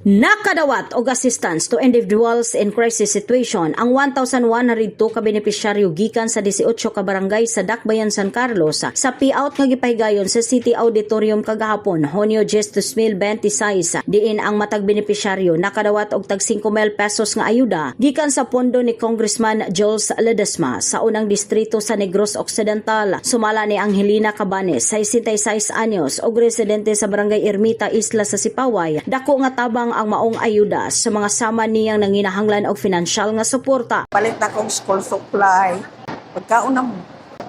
Nakadawat og assistance to individuals in crisis situation ang 1,102 ka benepisyaryo gikan sa 18 ka barangay sa Dakbayan, San Carlos sa payout nga gipahigayon sa City Auditorium kagahapon Hunyo 10, 2026 diin ang matag benepisyaryo nakadawat og tag 5,000 pesos nga ayuda gikan sa pondo ni Congressman Jules Ledesma sa unang distrito sa Negros Occidental. Sumala ni Angelina Cabanes, 66 anyos og residente sa Barangay Ermita, Isla sa Sipaway. Dako nga tabang ang maong ayuda sa mga sama niyang nanginahanglan og financial nga suporta. Palit na kong school supply. Pagkauna mo.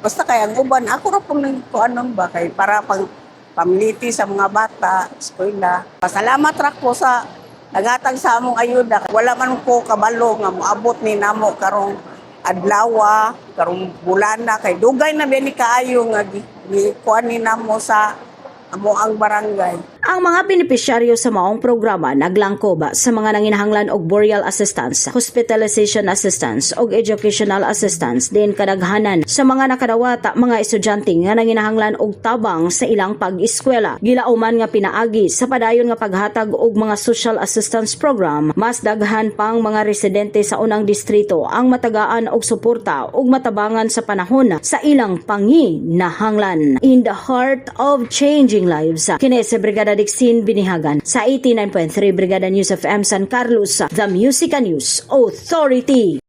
Basta kaya ang uban, ako ra po nang kuanon ba kay para pang pamiliti sa mga bata, eskwela. Pasalamat ra ko sa nagatag sa among ayuda. Wala man ko kabalo nga moabot ni namo karong adlaw, karong bulana kay dugay na bini kaayo nga kuan ni namo sa amo ang barangay. Ang mga benepisyaryo sa maong programa naglangkob sa mga nanginahanglan og burial assistance, hospitalization assistance ug educational assistance din kadaghanan sa mga nakadawat mga estudyante nga nanginahanglan og tabang sa ilang pag-eskwela. Gilauman nga pinaagi sa padayon nga paghatag og mga social assistance program, mas daghan pang mga residente sa unang distrito ang matagaan og suporta ug matabangan sa panahon sa ilang panginahanglan. In the heart of changing lives, kini si Brigada Dixin Binihagan sa 89.3 Brigada News FM San Carlos, the Music News Authority.